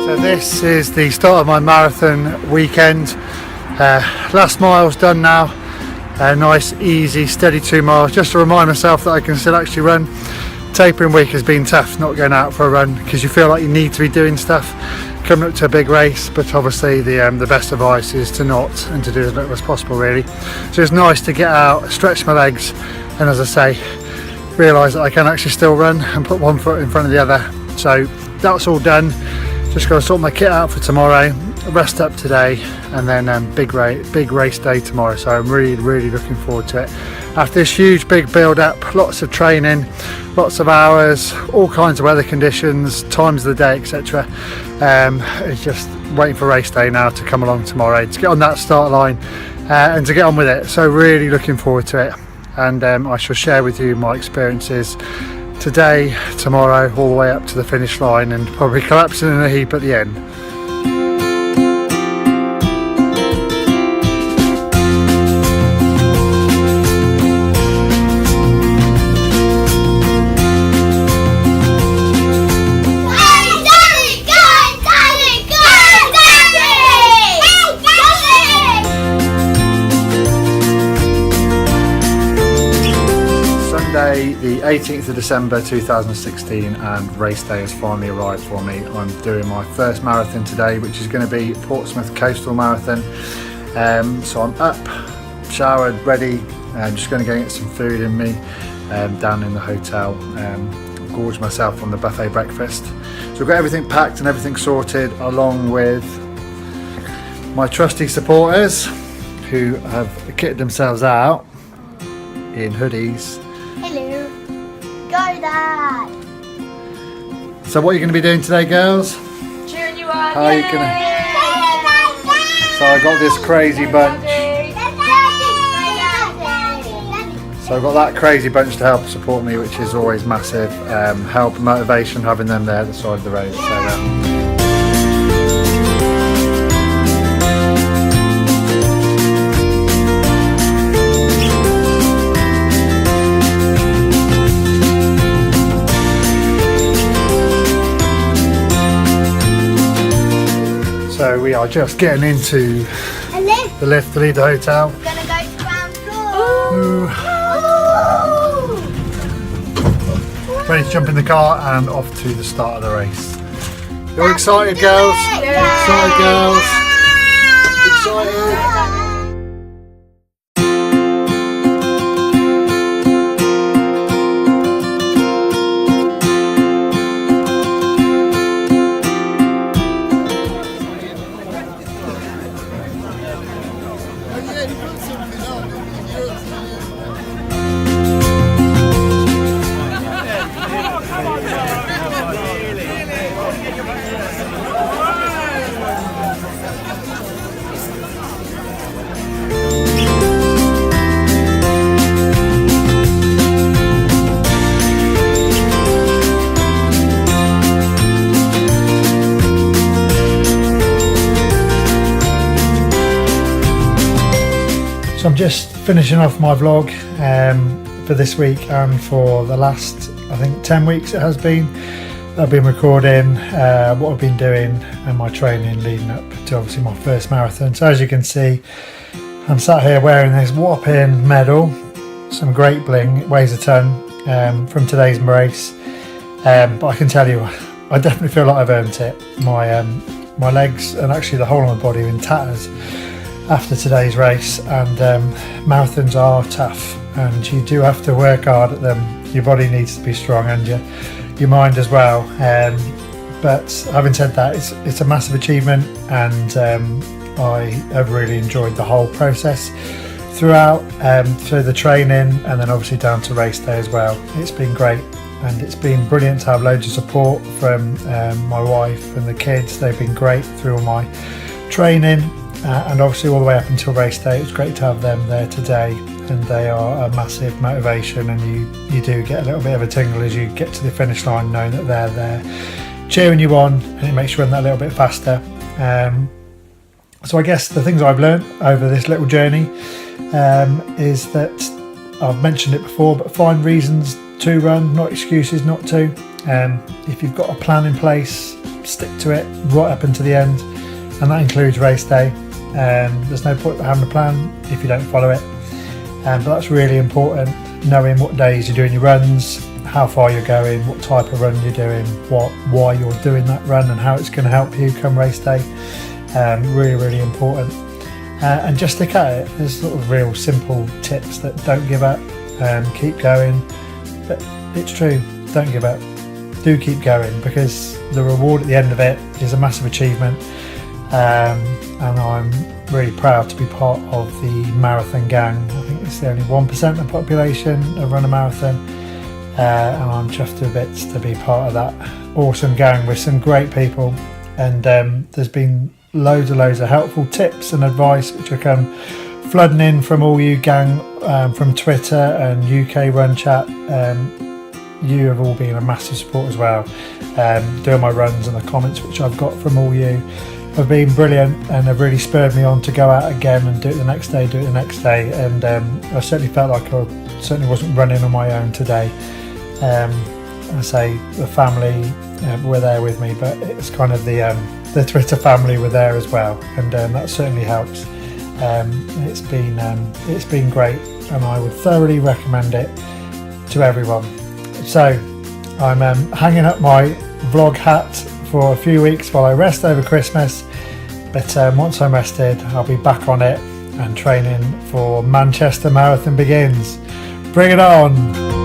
So this is the start of my marathon weekend. Last mile's done now. Nice, easy, steady 2 miles, just to remind myself that I can still actually run. Tapering week has been tough, not going out for a run, because you feel like you need to be doing stuff coming up to a big race, but obviously the best advice is to not, and to do as little as possible really. So it's nice to get out, stretch my legs, and as I say, realise that I can actually still run and put one foot in front of the other. So that's all done. Just got to sort my kit out for tomorrow, rest up today, and then big race day tomorrow. So I'm really looking forward to it. After this huge big build up, lots of training, lots of hours, all kinds of weather conditions, times of the day, etc. It's just waiting for race day now to come along tomorrow, to get on that start line and to get on with it. So really looking forward to it, and I shall share with you my experiences today, tomorrow, all the way up to the finish line, and probably collapsing in a heap at the end. The 18th of December 2016, and race day has finally arrived for me. I'm doing my first marathon today, which is going to be Portsmouth Coastal Marathon. So I'm up, showered, ready. I'm just going to go get some food in me down in the hotel. Gorge myself on the buffet breakfast. So I've got everything packed and everything sorted, along with my trusty supporters who have kitted themselves out in hoodies. Hello. Go, Dad. So what are you going to be doing today, girls? Cheering you on. How are you gonna... So I got this crazy bunch. So I've got that crazy bunch to help support me, which is always massive. Help, motivation, having them there at the side of the road. So we are just getting into the lift to leave the hotel. We're gonna go to ground floor. Ooh. Ready to jump in the car and off to the start of the race. You're excited, girls? Yeah. Excited, girls? Excited? So I'm just finishing off my vlog for this week and for the last, I think, 10 weeks it has been. I've been recording what I've been doing and my training leading up to obviously my first marathon. So as you can see, I'm sat here wearing this whopping medal, some great bling, it weighs a ton, from today's race. But I can tell you, I definitely feel like I've earned it. My legs and actually the whole of my body are in tatters after today's race, and marathons are tough and you do have to work hard at them. Your body needs to be strong and your mind as well, but having said that, it's a massive achievement, and I have really enjoyed the whole process throughout, through the training and then obviously down to race day as well. It's been great, and it's been brilliant to have loads of support from my wife and the kids. They've been great through all my training, and obviously all the way up until race day. It was great to have them there today, and they are a massive motivation, and you do get a little bit of a tingle as you get to the finish line knowing that they're there cheering you on, and it makes you run that little bit faster. So I guess the things I've learned over this little journey is that I've mentioned it before, but find reasons to run, not excuses not to. If you've got a plan in place, stick to it right up until the end, and that includes race day. There's no point having a plan if you don't follow it, but that's really important, knowing what days you're doing your runs, how far you're going, what type of run you're doing, why you're doing that run, and how it's going to help you come race day. Really important. And just stick at it. There's sort of real simple tips that don't give up, keep going. But it's true, don't give up. Do keep going, because the reward at the end of it is a massive achievement. And I'm really proud to be part of the marathon gang. I think it's the only 1% of the population that run a marathon, and I'm chuffed to bits to be part of that awesome gang with some great people. And there's been loads of helpful tips and advice which have come flooding in from all you gang, from Twitter and UK Run Chat. You have all been a massive support as well. Doing my runs, and the comments which I've got from all you have been brilliant, and have really spurred me on to go out again and do it the next day. And I certainly felt like I certainly wasn't running on my own today. I say the family were there with me, but it's kind of the Twitter family were there as well, and that certainly helps. It's been great, and I would thoroughly recommend it to everyone. So I'm hanging up my vlog hat for a few weeks while I rest over Christmas, but once I'm rested, I'll be back on it and training for Manchester Marathon begins. Bring it on!